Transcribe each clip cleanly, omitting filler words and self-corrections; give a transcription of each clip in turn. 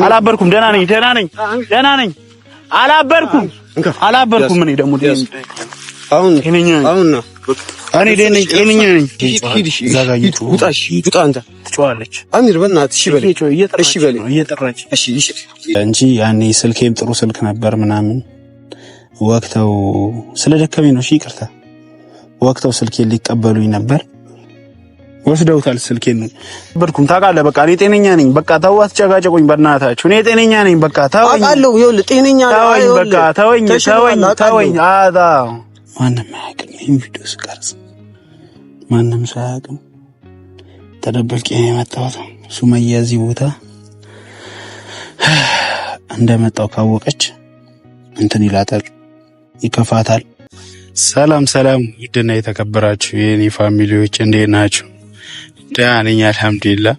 አላበርኩም። ደህና ነኝ። አላበርኩም። እኔ ደግሞ አሁን ነው እኔ ጤነኛ ነኝ። ዛጋይቱ ውጣ አንተ ትጮኻለች። አሚር በእናትህ እሺ በል እየጠራች እንጂ ያኔ ስልኬም ጥሩ ስልክ ነበር ምናምን ወቅተው ስለደከመኝ ነው። እሺ ይቅርታ። ወቅተው ስልኬን ሊቀበሉኝ ነበር ወስደውታል። ስልኬን ነው በርኩም ታውቃለህ። በቃ እኔ ጤነኛ ነኝ። በቃ ተው አትጨቃጨቁኝ በእናታችሁ። እኔ ጤነኛ ነኝ። በቃ ተወኝ። አውቃለሁ። ይኸውልህ ጤነኛ ነኝ። በቃ ተወኝ። አዳ ማንም አያውቅም። ይሄን ቪዲዮ ስቀርጽ ማንም ሰው አያውቅም። ተደብቄ ነው የመጣሁት። ሱመያ እዚህ ቦታ እንደመጣው ካወቀች እንትን ይላታል፣ ይከፋታል። ሰላም ውድና የተከበራችሁ የኔ ፋሚሊዎች እንዴት ናችሁ? ደህና ነኝ አልሐምዱሊላህ።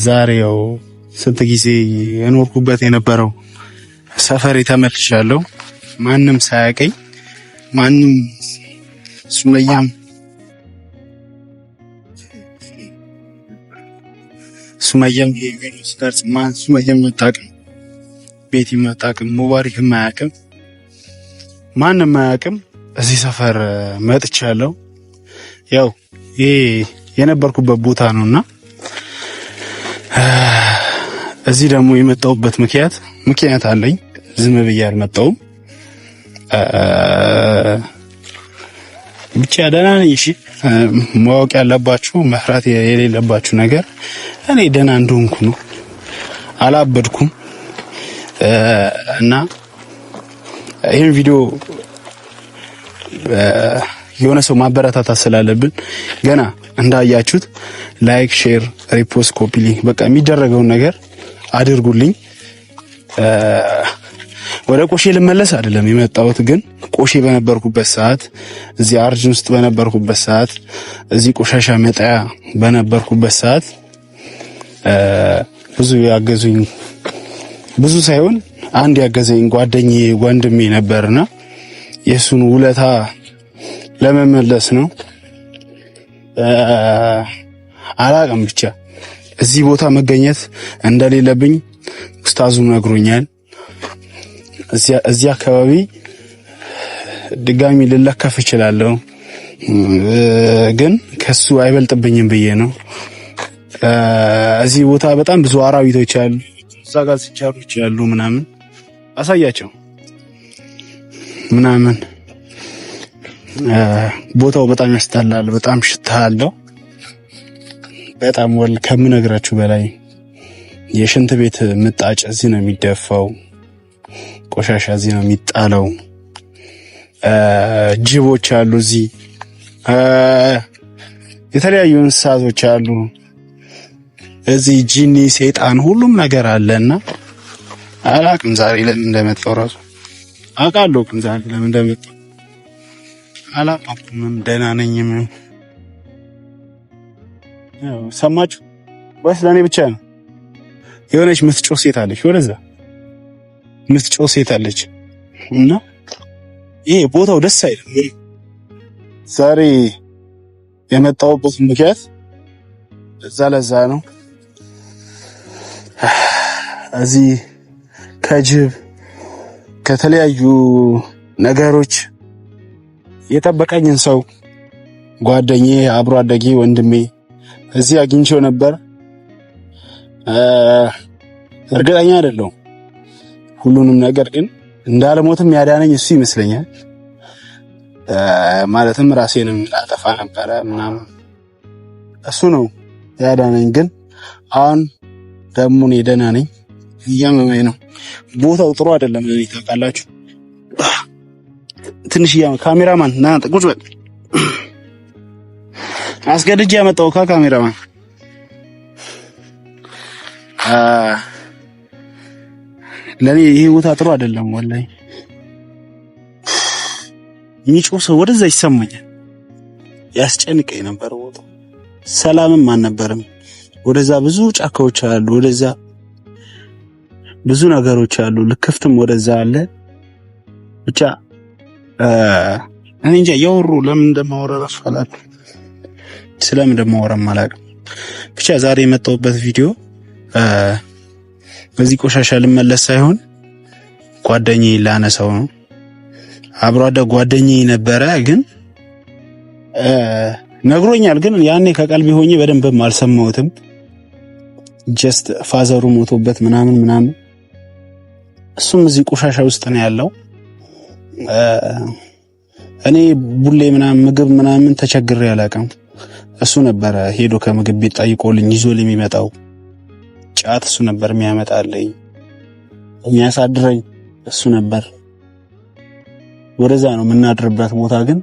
ዛሬው ስንት ጊዜ የኖርኩበት የነበረው ሰፈር ተመልሻለሁ። ማንም ሳያውቀኝ ማንም ሱመያም ስታርጽ ሱመያም መጣቅም ቤት ይመጣቅም ሙባሪክ ማያውቅም ማንም ማያውቅም። እዚህ ሰፈር መጥቻለሁ። ያው ይሄ የነበርኩበት ቦታ ነውና እዚህ ደግሞ የመጣሁበት ምክንያት አለኝ። ዝም ብዬ አልመጣሁም። ብቻ ደህና ነኝ። እሺ ማወቅ ያለባችሁ መፍራት የሌለባችሁ ነገር እኔ ደህና እንደሆንኩ ነው። አላበድኩም እና ይሄን ቪዲዮ የሆነ ሰው ማበረታታት ስላለብን ገና እንዳያችሁት ላይክ፣ ሼር፣ ሪፖስት፣ ኮፒ ሊንክ በቃ የሚደረገውን ነገር አድርጉልኝ። ወደ ቆሼ ልመለስ አይደለም የመጣሁት፣ ግን ቆሼ በነበርኩበት ሰዓት፣ እዚህ አርጅን ውስጥ በነበርኩበት ሰዓት፣ እዚህ ቆሻሻ መጣያ በነበርኩበት ሰዓት ብዙ ያገዙኝ ብዙ ሳይሆን አንድ ያገዘኝ ጓደኛዬ ወንድሜ ነበርና የሱን ውለታ ለመመለስ ነው። አላቅም ብቻ እዚህ ቦታ መገኘት እንደሌለብኝ ኡስታዙ ነግሮኛል። እዚህ አካባቢ ድጋሚ ልለከፍ እችላለሁ፣ ግን ከሱ አይበልጥብኝም ብዬ ነው። እዚህ ቦታ በጣም ብዙ አራዊቶች አሉ፣ እዛ ጋር ሲቻሮች ያሉ ምናምን አሳያቸው ምናምን። ቦታው በጣም ያስጠላል፣ በጣም ሽታ አለው። በጣም ከምነግራችሁ በላይ የሽንት ቤት ምጣጭ እዚህ ነው የሚደፋው፣ ቆሻሻ እዚህ ነው የሚጣለው። ጅቦች አሉ እዚህ፣ የተለያዩ እንስሳቶች አሉ እዚህ፣ ጂኒ፣ ሰይጣን፣ ሁሉም ነገር አለና አላቅም ዛሬ ለምን እንደመጣሁ ራሱ አውቃለሁ፣ ግን ዛሬ ለምን እንደመጣሁ አላውቅም። ደህና ነኝም። ያው ሰማችሁ ወይስ ለኔ ብቻ ነው? የሆነች ምትጮህ ሴት አለች፣ ወደዛ ምትጮህ ሴት አለች እና ይሄ ቦታው ደስ አይልም። ዛሬ የመጣሁበት ምክንያት ለዛ ነው። እዚህ ከጅብ ከተለያዩ ነገሮች የጠበቀኝን ሰው ጓደኛዬ፣ አብሮ አደጌ ወንድሜ እዚህ አግኝቼው ነበር። እርግጠኛ አይደለሁም ሁሉንም ነገር፣ ግን እንዳልሞትም ያዳነኝ እሱ ይመስለኛል። ማለትም ራሴንም ላጠፋ ነበረ ምናምን፣ እሱ ነው ያዳነኝ። ግን አሁን ደግሞ እኔ ደህና ነኝ፣ እያመመኝ ነው። ቦታው ጥሩ አይደለም ለኔ ታውቃላችሁ። ትንሽ ካሜራማን ና ቁጭ በል፣ አስገድጄ ያመጣው ካሜራማን ለኔ ይሄ ቦታ ጥሩ አይደለም ወላሂ። የሚጮህ ሰው ወደዛ ይሰማኛል፣ ያስጨንቀኝ ነበር ቦታው። ሰላምም አልነበረም። ወደዛ ብዙ ጫካዎች አሉ፣ ወደዛ ብዙ ነገሮች አሉ፣ ልክፍትም ወደዛ አለ። ብቻ እኔ እንጃ ያወሩ ለምን እንደማወራ ራሱ አላውቅም፣ ስለምን እንደማወራም አላውቅም። ብቻ ዛሬ የመጣሁበት ቪዲዮ በዚህ ቆሻሻ ልመለስ ሳይሆን ጓደኛዬ ላነሳው ነው። አብሮ አደግ ጓደኛዬ ነበረ፣ ግን ነግሮኛል። ግን ያኔ ከቀልቤ ሆኜ በደንብም አልሰማሁትም። ጀስት ፋዘሩ ሞቶበት ምናምን እሱም እዚህ ቆሻሻ ውስጥ ነው ያለው። እኔ ቡሌ ምግብ ምናምን ተቸግሬ አላውቅም። እሱ ነበረ ሄዶ ከምግብ ቤት ጠይቆልኝ ይዞልኝ የሚመጣው። ጫት እሱ ነበር የሚያመጣልኝ፣ የሚያሳድረኝ እሱ ነበር። ወደዛ ነው የምናድርበት ቦታ፣ ግን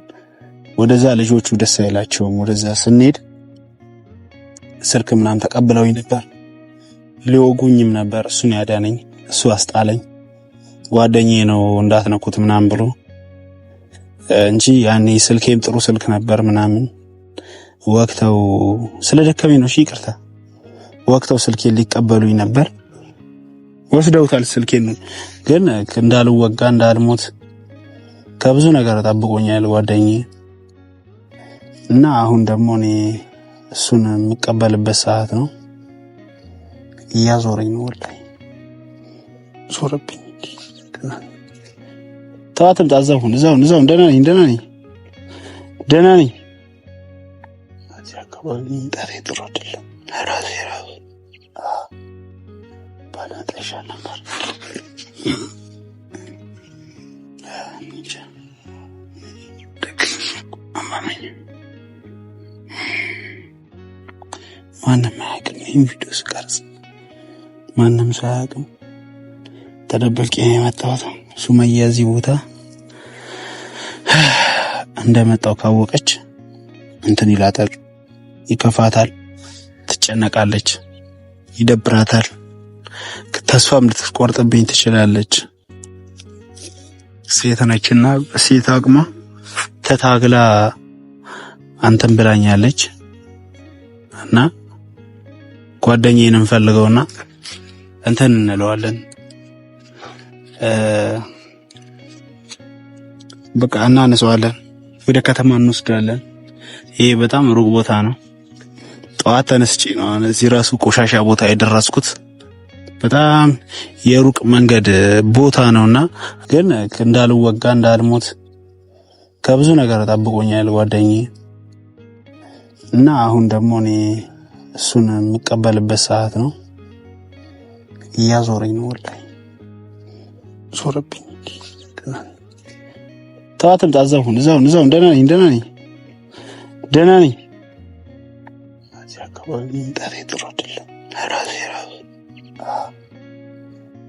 ወደዛ ልጆቹ ደስ አይላቸውም። ወደዛ ስንሄድ ስልክ ምናምን ተቀብለውኝ ነበር፣ ሊወጉኝም ነበር። እሱን ያዳነኝ እሱ አስጣለኝ። ጓደኛዬ ነው እንዳትነኩት ምናምን ብሎ እንጂ ያኔ ስልኬም ጥሩ ስልክ ነበር ምናምን። ወቅተው ስለደከመኝ ነው። እሺ ይቅርታ። ወቅተው ስልኬን ሊቀበሉኝ ነበር፣ ወስደውታል ስልኬን። ግን እንዳልወጋ እንዳልሞት ከብዙ ነገር ጠብቆኛል ጓደኛዬ። እና አሁን ደግሞ እኔ እሱን የምቀበልበት ሰዓት ነው። እያዞረኝ ነው ወላሂ፣ ዞረብኝ። ተዋትም ታዛሁን እዛው ደህና ነኝ። እዚህ አካባቢ እንጣቴ ጥሩ አይደለም። ራሴ ባላጠሻ ነበር። ማንም አያውቅም። ይህን ቪዲዮ ስቀርጽ ማንም ሰው አያውቅም። ተደበልቄ ነው የመጣሁት። ሱመያ እዚህ ቦታ እንደመጣው ካወቀች እንትን ይላታል፣ ይከፋታል፣ ትጨነቃለች፣ ይደብራታል፣ ተስፋም ልትቆርጥብኝ ትችላለች። ሴት ነችና ሴት አቅማ ተታግላ አንተን ብላኛለች። እና ጓደኛዬን እንፈልገውና እንትን እንለዋለን፣ በቃ እናነሳዋለን፣ ወደ ከተማ እንወስዳለን። ይሄ በጣም ሩቅ ቦታ ነው። ጠዋት ተነስቼ ነው እዚህ ራሱ ቆሻሻ ቦታ የደረስኩት። በጣም የሩቅ መንገድ ቦታ ነውና፣ ግን እንዳልወጋ እንዳልሞት ከብዙ ነገር ጠብቆኛል ጓደኛዬ። እና አሁን ደግሞ እኔ እሱን የምቀበልበት ሰዓት ነው። እያዞረኝ ነው ወላሂ፣ ዞረብኝ። ተዋትም ታዛሁን እዛው ደህና ነኝ። እዚህ አካባቢ እንጣቴ ጥሩ አይደለም። ራሴ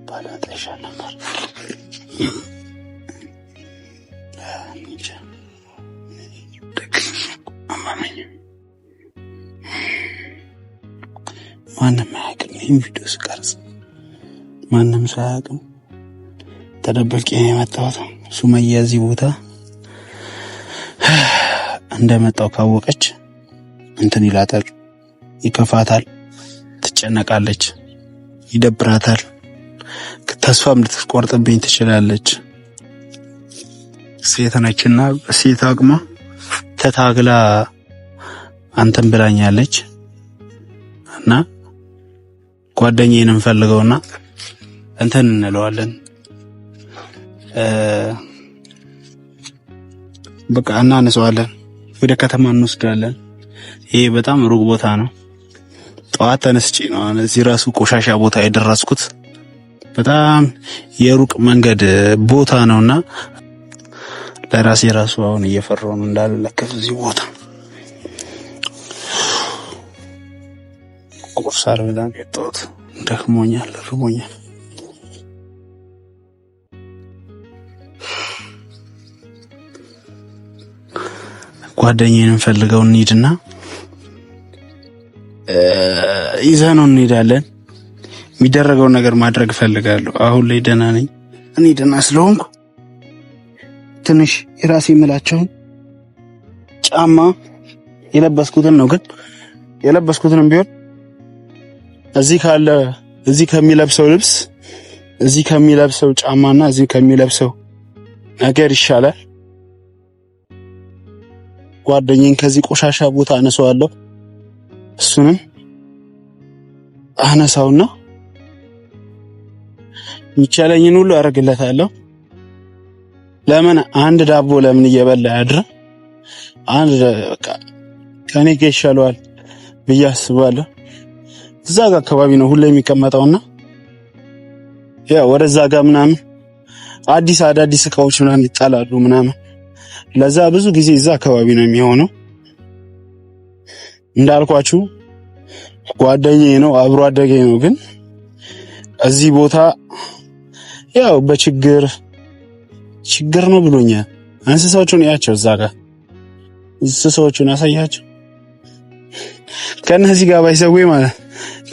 ባላጠሻ ነበር። ማንም አያውቅም። ይህን ቪዲዮ ስቀርጽ ማንም ሰው አያውቅም። ተደበልቄ ነው የመጣሁት። ሱመያ እዚህ ቦታ እንደመጣው ካወቀች እንትን ይላታል፣ ይከፋታል፣ ትጨነቃለች፣ ይደብራታል፣ ተስፋም ልትቆርጥብኝ ትችላለች። ሴት ነችና ሴት አቅማ ተታግላ አንተን ብላኛለች። እና ጓደኛዬን እንፈልገውና እንትን እንለዋለን፣ በቃ እናነሳዋለን፣ ወደ ከተማ እንወስዳለን። ይሄ በጣም ሩቅ ቦታ ነው። ጠዋት ተነስቼ ነው እዚህ ራሱ ቆሻሻ ቦታ የደረስኩት። በጣም የሩቅ መንገድ ቦታ ነውና ለራሴ ራሱ አሁን እየፈራሁ ነው እንዳልለከፍ እዚህ ቦታ። ቁርስ አልበላም የጠዋት፣ ደክሞኛል፣ ርቦኛል። ጓደኛዬን እንፈልገው እንሂድና ይዘነው እንሄዳለን። የሚደረገውን ነገር ማድረግ እፈልጋለሁ። አሁን ላይ ደህና ነኝ። እኔ ደህና ስለሆንኩ ትንሽ የራሴ የምላቸውን ጫማ የለበስኩትን ነው፣ ግን የለበስኩትንም ቢሆን እዚህ ከሚለብሰው ልብስ፣ እዚህ ከሚለብሰው ጫማና እዚህ ከሚለብሰው ነገር ይሻላል። ጓደኛዬን ከዚህ ቆሻሻ ቦታ አነሳዋለሁ። እሱንም አነሳውና የሚቻለኝን ሁሉ አደርግለታለሁ። ለምን አንድ ዳቦ ለምን እየበላ ያድር? አንድ በቃ ከኔ ጋር ይሻለዋል ብዬ አስባለሁ። እዛ ጋር አካባቢ ነው ሁሌ የሚቀመጠውና ያው ወደዛ ጋር ምናምን አዳዲስ እቃዎች ምናምን ይጣላሉ ምናምን። ለዛ ብዙ ጊዜ እዛ አካባቢ ነው የሚሆነው። እንዳልኳችሁ ጓደኛዬ ነው፣ አብሮ አደገኝ ነው። ግን እዚህ ቦታ ያው በችግር ነው ብሎኛል። እንስሳዎቹን ያቸው እዛ ጋር እንስሳዎቹን አሳያቸው። ከነዚህ ጋር ባይሰዌ ማለት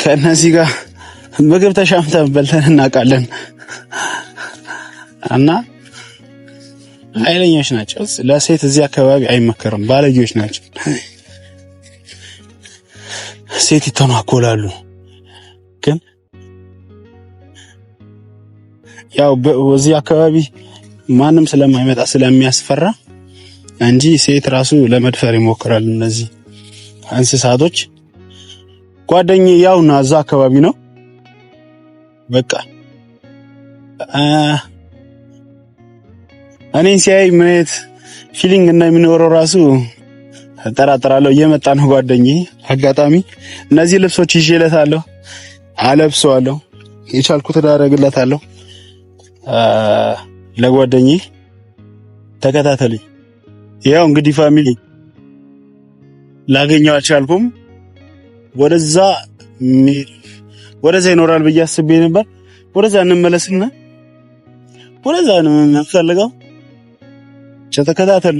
ከነዚህ ጋር ምግብ ተሻምተን በልተን እናውቃለን። እና ኃይለኞች ናቸው። ለሴት እዚህ አካባቢ አይመከርም፣ ባለጌዎች ናቸው። ሴት ይተናኮላሉ። ግን ያው በዚህ አካባቢ ማንም ስለማይመጣ ስለሚያስፈራ እንጂ ሴት ራሱ ለመድፈር ይሞክራሉ እነዚህ እንስሳቶች። ጓደኛዬ ያውና እዛ አካባቢ ነው። በቃ እኔን ሲያይ ምን አይነት ፊሊንግ እንደሚኖረው ራሱ እጠራጠራለሁ። እየመጣ ነው ጓደኛዬ። አጋጣሚ እነዚህ ልብሶች ይዤለታለሁ፣ አለብሰዋለሁ፣ የቻልኩትን አደርግለታለሁ። ለጓደኛዬ ተከታተሉኝ። ያው እንግዲህ ፋሚሊ ላገኘው አልቻልኩም። ወደዛ ይኖራል ብዬ አስቤ ነበር። ወደዛ እንመለስና ወደዛ ነው የምንፈልገው። ተከታተሉ።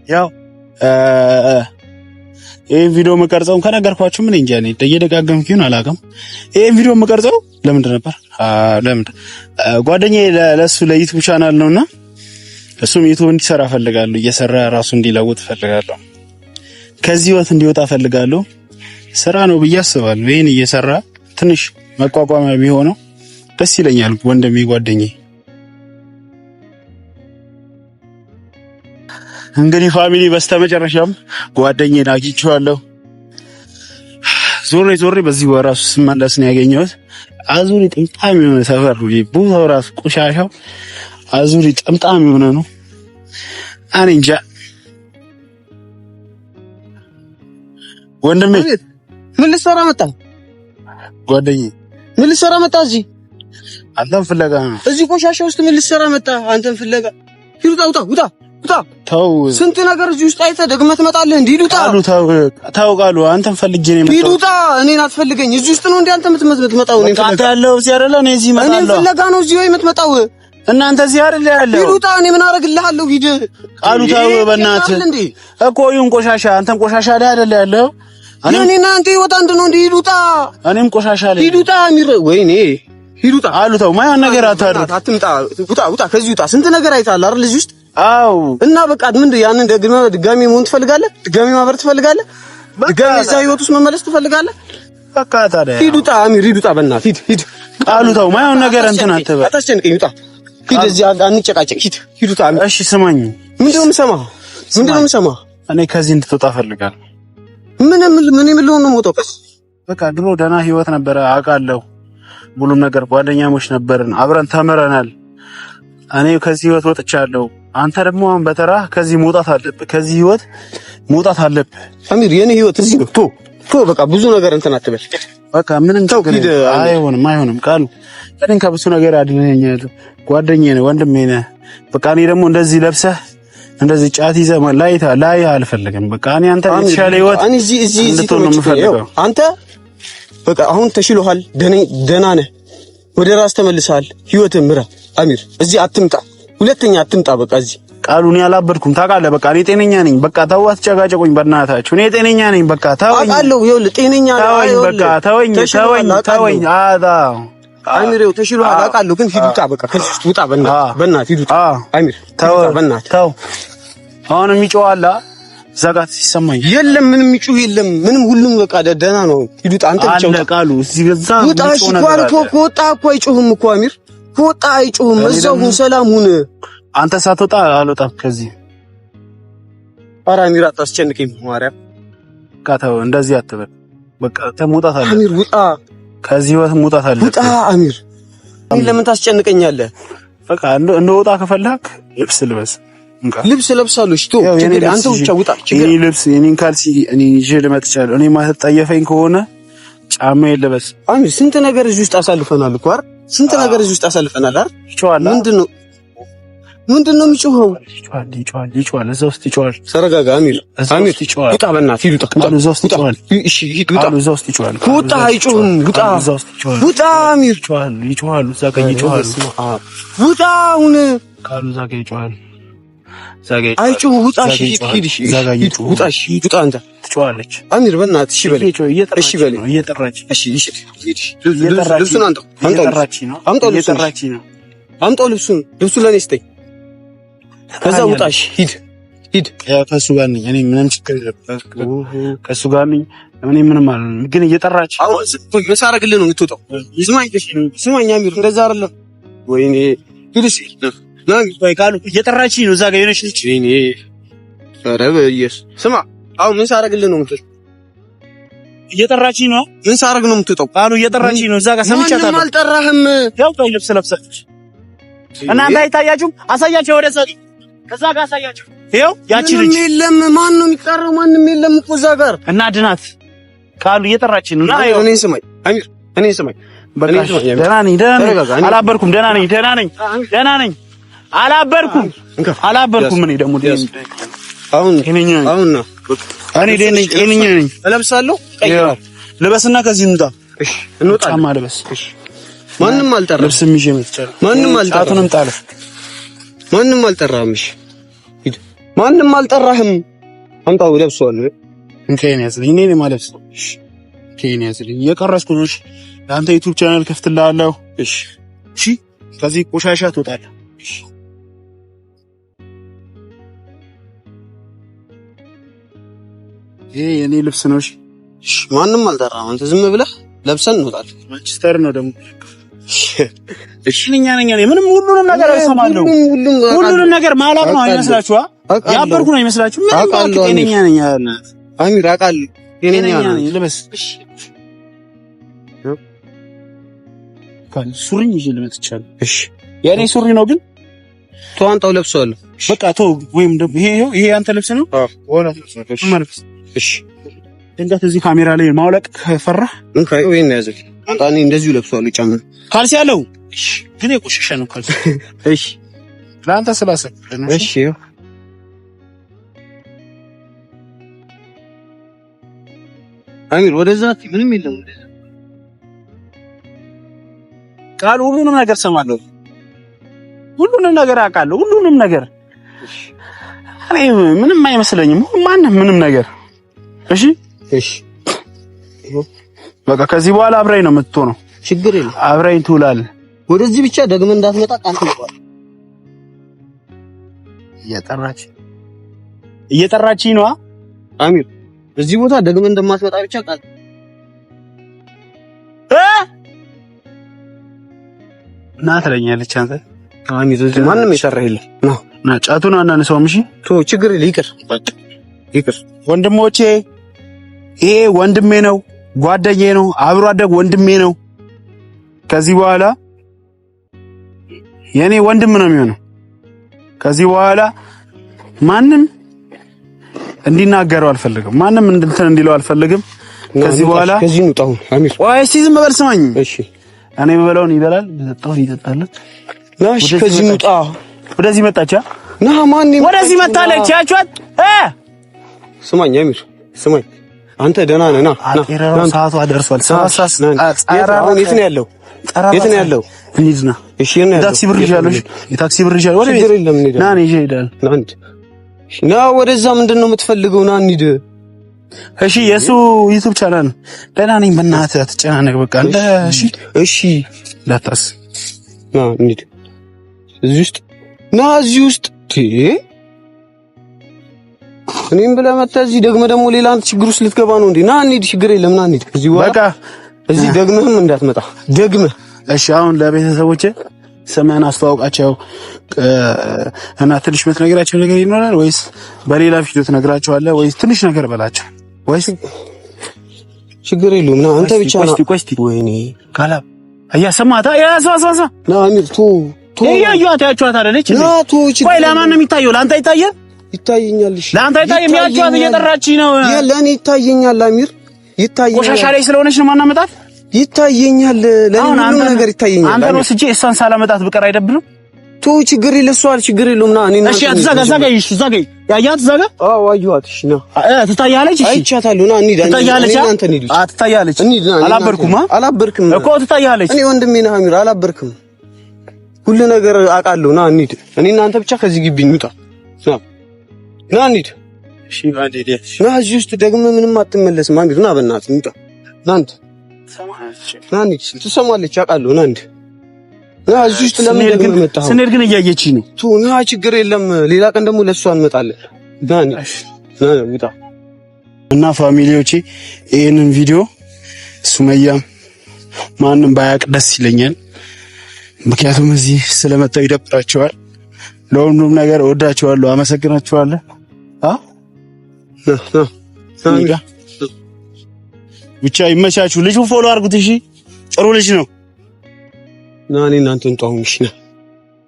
ያው ይሄን ቪዲዮ መቀርጸው ከነገርኳችሁ ምን እንጃ እኔ እየደጋገምኩ ይሁን አላውቅም። ይሄን ቪዲዮ መቀርጸው ለምንድን ነበር? ጓደኛዬ ለሱ ለዩቲዩብ ቻናል ነውና እሱም ዩቲዩብ እንዲሰራ ፈልጋለሁ። እየሰራ ራሱ እንዲለውጥ ፈልጋለሁ። ከዚህ ህይወት እንዲወጣ ፈልጋለሁ። ስራ ነው ብዬ አስባለሁ። ይሄን እየሰራ ትንሽ መቋቋሚያ ቢሆነው ደስ ይለኛል። ወንድሜ ጓደኛዬ እንግዲህ ፋሚሊ በስተመጨረሻም ጓደኛዬን አግኝቼዋለሁ። ዞሬ በዚህ ወራሱ ስመለስ ነው ያገኘሁት። አዙሪ ጥምጣም የሆነ ሰፈር ቦታው ራሱ ቆሻሻው አዙሪ ጥምጣም የሆነ ነው። እኔ እንጃ ወንድሜ ምን ልትሰራ መጣ? ጓደኛዬ ምን ልትሰራ መጣ? እዚህ አንተን ፍለጋ ነው። እዚህ ቆሻሻ ውስጥ ምን ልትሰራ መጣ? አንተን ፍለጋ ውጣ። ተው ስንት ነገር እዚህ ውስጥ አይተህ ደግመህ ትመጣለህ። እንዴ ዱጣ ተው ቃሉ አንተን ፈልጌ ነው የመጣሁት። ዱጣ እኔን አትፈልገኝ። እዚህ ውስጥ ነው እንዴ አንተ የምትመጣው? እኔን ፍለጋ ያለው እዚህ አይደለ? እኔ እዚህ እመጣለሁ። እኔን ፍለጋ ነው እዚህ ወይ የምትመጣው? እናንተ እዚህ አይደለ ያለው? ዱጣ እኔ ምን አደርግልሃለሁ? ሂድ ቃሉ ተው በእናትህ እኮ ይሁን ቆሻሻ። አንተም ቆሻሻ ላይ አይደለ ያለው? እኔና አንተ ህይወት አንድ ነው እንዴ ዱጣ? እኔም ቆሻሻ ላይ ዱጣ ወይኔ ሂዱጣ አሉ። ተው ማይሆን ነገር አታድርግ። አትምጣ። ውጣ ከዚህ ውጣ። ስንት ነገር አይተሃል አይደል እዚህ ውስጥ? አው እና በቃ ምንድን ያንን ድጋሚ መሆን ትፈልጋለህ? ድጋሚ ማበር ትፈልጋለህ? ድጋሚ እዛ ህይወት ውስጥ መመለስ ትፈልጋለህ? በቃ ታዲያ ሂዱጣ አሚር ሂዱጣ፣ በእናትህ ሂድ። ቃሉ ተው ማይሆን ነገር እንትን አትበል። አታስጨንቀኝ። ውጣ ሂድ። እዚህ አንጨቃጨቅ። ሂዱጣ። እሺ ስማኝ። ምንድነው የምሰማህ? እኔ ከዚህ እንድትወጣ ፈልጋለሁ። ምን የምልሆን ነው የምወጣው? በቃ ድሮ ደህና ህይወት ነበረ አውቃለሁ። ሁሉም ነገር ጓደኛሞች ነበርን፣ አብረን ተምረናል። እኔ ከዚህ ህይወት ወጥቻለሁ። አንተ ደግሞ አሁን በተራ ከዚህ መውጣት አለብህ። ከዚህ ህይወት መውጣት አለብህ አሚር። የኔ ህይወት እዚህ ነው። ቶ በቃ ብዙ ነገር እንትን አትበል። በቃ ምንም አይሆንም። ቃሉ እኔን ከብዙ ነገር አድነኸኛል። ጓደኛዬ ነህ፣ ወንድሜ ነህ። በቃ እኔ ደግሞ እንደዚህ ለብሰህ እንደዚህ ጫት ይዘህ ላይ አልፈልግም። በቃ እኔ አንተ የተሻለ ህይወት እዚህ ነው የምፈልገው። አንተ በቃ አሁን ተሽሎሃል፣ ደህና ነህ፣ ወደ ራስ ተመልሰሃል። ህይወትህ ምራ አሚር። እዚህ አትምጣ፣ ሁለተኛ አትምጣ። በቃ እዚህ ቃሉን ያላበድኩም ታውቃለህ። በቃ እኔ ጤነኛ ነኝ። በቃ ተው አትጨቃጨቁኝ በእናታችሁ። እኔ ጤነኛ ነኝ። በቃ ተወኝ። አውቃለሁ። ይኸውልህ ጤነኛ ነኝ። በቃ ተወኝ። አሚር ተሽሎሃል አውቃለሁ፣ ግን ሂድ ውጣ። በቃ ከዚህ ውስጥ ውጣ። በእናትህ ሂድ ውጣ አሚር። ተው አሁን የሚጮህ ዘጋት ሲሰማኝ የለም፣ ምንም የሚጮህ የለም፣ ምንም ሁሉም በቃ ደህና ነው። ሂድ ውጣ። አንተ ብቻ ውጣ። ቃሉ እዚህ ገዛ ውጣ። እሺ ከወጣ እኮ አይጮህም እኮ አሚር። ከወጣ አይጮህም። እዛው ሁን፣ ሰላም ሁን። አንተ ሳትወጣ አልወጣም ከዚህ። ኧረ አሚር አታስጨንቀኝ ማርያም። ተው እንደዚህ አትበል። በቃ ተሞጣት አለ አሚር ውጣ፣ ከዚህ ህይወት መውጣት አለ። ውጣ አሚር፣ ለምን ታስጨንቀኛለህ? በቃ እንደወጣ ከፈለክ ልብስ ልበስ። ልብስ ለብሳለሁ። እሺ ቶ አንተ ብቻ ውጣ። እኔ ልብስ የኔን ካልሲ እኔ ይዤ ልመጣ እችላለሁ። እኔ ማለት ጠየፈኝ ከሆነ ጫማ የለበስ። አሚር ስንት ነገር እዚህ ውስጥ አሳልፈናል እኮ አይደል? ስንት ነገር እዚህ ውስጥ አሳልፈናል አይደል? ይጮሃል። ምንድነው የሚጮኸው? ይጮሃል። እዛ ውስጥ ይጮሃል። ተረጋጋ አሚር። አሚር ውጣ፣ በእናትህ ውጣ። እዛ ውስጥ ይጮሃል። እሺ ሂድ፣ ውጣ። እዛ ውስጥ ይጮሃል። ውጣ፣ አይጮህም። ውጣ፣ ውጣ አሚር። ይጮሃል። እዛ ጋር ይጮሃል። ውጣ አሁን ካሉ እዛ ጋር ይጮሃል። አይጮህ። ውጣ፣ ሂድ፣ ውጣ፣ ውጣ። አንተ ትጮሃለች አሚር፣ በእናትህ እሺ በለኝ፣ እሺ በለኝ። እየጠራች እሺ፣ ልብሱን አምጣው፣ አምጣው ልብሱን ለኔ ስጠኝ። ከዛ ውጣ። እሺ ሂድ። ከሱ ጋር ነኝ እኔ፣ ምንም ችግር የለም። ከሱ ጋር ነኝ እኔ፣ ምንም አልሆንም። ግን እየጠራች አሁን መሳረግልህ ነው የምትወጣው። ስማኝ አሚር፣ እንደዛ አይደለም። ወይኔ ግልስ ወይ ካሉ እየጠራች ነው እዛ ጋር የሆነች ልጅ። ወይኔ ኧረ በኢየሱስ ስማ፣ አሁን ምን ሳረግልህ ነው የምትወጣው? እየጠራች ነው። ምን ሳረግ ነው የምትወጣው? ካሉ እየጠራች ነው እዛ ጋር ሰምቻታለሁ። ማንም አልጠራህም። ያው ቀይ ልብስ ለብሳለች። እናንተ አይታያችሁም? አሳያቸው፣ ወደ እዛ ከዛ ጋር አሳያቸው። ይኸው ያቺ ልጅ የለም። ማን ነው የሚጠራው? ማንም የለም እኮ እዛ ጋር። እና ድናት ካሉ እየጠራች ነው። እኔን ስማኝ አሚር፣ እኔን ስማኝ። ደህና ነኝ። አላበርኩም። ደህና ነኝ። አላበርኩም። እኔ ደግሞ አሁን ነው እኔ ጤነኛ ነኝ። እለብሳለሁ። ልበስና ከዚህ እንውጣ። እሺ እንውጣ። ጫማ ልበስ። እሺ ማንም አልጠራም። ልብስም ይዤ መጥቻለሁ። ማንም አልጠራም። ጣቱንም ጣለ። ማንም አልጠራህም። እሺ ሂድ። ማንም አልጠራህም። አምጣው፣ ለብሰዋለሁ። እንከን ያዝልኝ። እኔ ነኝ ማለት ነው። እሺ እንከን ያዝልኝ። እየቀረስኩ ነው። እሺ ለአንተ ዩቲዩብ ቻናል ከፍትልሃለሁ። እሺ ከዚህ ቆሻሻ ትወጣለህ። እሺ ይሄ የኔ ልብስ ነው። እሺ ማንም አልጠራህም። አንተ ዝም ብለህ ለብሰን እንወጣለን። ማንቸስተር ነው ደግሞ። እሺ እኛ ነኝ ምንም ሁሉንም ነገር እሰማለሁ። ሁሉንም ነገር ማላቅ ነው አይመስላችሁ? ያበርኩ ነው አይመስላችሁ? ምንም ጤነኛ ነኝ ያለ አሚር፣ አውቃለሁ። ጤነኛ ነኝ። ልበስ። እሺ ሱሪ ይዤ ልመጥቻለሁ። እሺ የኔ ሱሪ ነው ግን ተዋንጣው ለብሰዋለሁ። በቃ ተው። ወይም ደግሞ ይሄ አንተ ልብስ ነው ወላ ልብስ። እሺ ድንገት እዚህ ካሜራ ላይ ማውለቅ ከፈራህ እንካይ ወይ ነው ያዘኝ። አንታኒ እንደዚሁ ለብሰዋለሁ። ጫማ ካልሲ ያለው እሺ፣ ግን የቆሸሸ ነው ካልሲ። እሺ ለአንተ ስላሰብኩ ነው። እሺ አሚር፣ ወደዛ ምንም የለም። ቃል ሁሉንም ነገር ሰማለሁ። ሁሉንም ነገር አውቃለሁ። ሁሉንም ነገር እኔ ምንም አይመስለኝም። ምንም ነገር እሺ በቃ ከዚህ በኋላ አብረኝ ነው የምትሆነው። ችግር የለም፣ አብረኝ ትውላለህ። ወደዚህ ብቻ ደግመህ እንዳትመጣ ቃል ትገባለህ። እየጠራችኝ ነው አሚር። እዚህ ቦታ ደግመህ እንደማትመጣ ብቻ ቃል እና ትለኛለች። አንተ አሚር ማንም የሰራህ የለም። ና ጫቱን አናነሳውም። እሺ ቶ ችግር የለም። ይቅር ወንድሞቼ፣ ይሄ ወንድሜ ነው፣ ጓደኛዬ ነው፣ አብሮ አደግ ወንድሜ ነው። ከዚህ በኋላ የኔ ወንድም ነው የሚሆነው። ከዚህ በኋላ ማንም እንዲናገረው አልፈልግም። ማንም እንትን እንዲለው አልፈልግም። ከዚህ በኋላ ከዚህ እንውጣው አሚር። ወይ እስቲ ዝም በል ስማኝ። እሺ እኔ የምበላውን ይበላል፣ የጠጣውን ይጠጣል። ናሽ ከዚህ እንውጣ። ወደዚህ መጣቻ ና ማን ወደዚህ መጣለች። ያቻት ስማኝ አሚር፣ ስማኝ አንተ ደህና ነህ? ና ሰዓቱ ደርሷል። አሁን የት ነው ያለው? እንሂድና እሺ። የታክሲ ብር ይዣለሁ። የታክሲ ብር ይዣለሁ። ወደ ቤት ና ነው ይሄዳል። ና ወደዛ። ምንድን ነው የምትፈልገው? ና እንሂድ። እሺ የሱ ዩቲዩብ ቻናል ደህና ነኝ። በእናትህ አትጨናነቅ። በቃ አንተ እሺ ላታስ ና እንሂድ። እዚህ ውስጥ እኔም ብለህ መተህ እዚህ ደግመህ ደግሞ ሌላ ችግር ውስጥ ልትገባ ነው እንዴ? ና እንሂድ። ችግር የለም ና እንሂድ። እዚህ በቃ እዚህ ደግመህም እንዳትመጣ ደግመህ። እሺ አሁን ለቤተሰቦቼ ስምህን አስተዋውቃቸው እና ትንሽ የምትነግራቸው ነገር ይኖራል ወይስ በሌላ ቪዲዮ ትነግራቸዋለህ ወይስ ትንሽ ነገር በላቸው? ወይስ ችግር የለውም ና አንተ ብቻ ና። ቆስቲ ወይኔ ካላብ አያሰማታ ያሰማሳ ና አሚር ቶ ያያዩት ያያችኋት አይደለች እንዴ? ቆይ ለማን ነው የሚታየው? ለአንተ አይታየም? ይታየኛል። እሺ ለአንተ አይታየም? ያያችኋት እየጠራችኝ ነው። ለኔ ይታየኛል አሚር ይታየኛል። ቆሻሻ ላይ ስለሆነች ነው ማናመጣት? ይታየኛል። ለኔ ሁሉ ነገር ይታየኛል። አንተ ነው ስጄ እሷን ሳላመጣት ብቀር አይደብርም? ቶ ችግር የለሷል ችግር የለውም ና እኔና እሺ አትዛጋ ይሽ ያያት ዛጋ አዎ አዩዋት እሺ ና ትታያለች እሺ አይቻታለሁ ና እንሂድ ትታያለች አንተ እንሂድ ትታያለች አላበርኩም እኮ ትታያለች እኔ ወንድሜ ነህ አሚር አላበርኩም ሁሉ ነገር አውቃለሁ ና እንሂድ እኔ እናንተ ብቻ ከዚህ ግቢ እንውጣ ና እንሂድ እሺ ባንዴ ና እዚህ ውስጥ ደግሞ ምንም አትመለስም አሚር ና በእናትህ እንውጣ ና እንሂድ ና እንሂድ ትሰማለች አውቃለሁ ና እንሂድ ና እዚህ ውስጥ ለምን ደግሞ መጣህ? ስንሄድ ግን እያየችኝ ነው። ና ችግር የለም ሌላ ቀን ደግሞ ለሷ እንመጣለን። ና ውጣ እና ፋሚሊዎቼ ይሄንን ቪዲዮ ሱመያም ማንም ባያቅ ደስ ይለኛል። ምክንያቱም እዚህ ስለመጣው ይደብራቸዋል። ለሁሉም ነገር እወዳቸዋለሁ፣ አመሰግናቸዋለሁ። ብቻ ይመቻችሁ። ልጁ ፎሎ አድርጉት እሺ። ጥሩ ልጅ ነው። ና እኔ እናንተ እንጣው። እሺ ና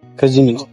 ከዚህ ነው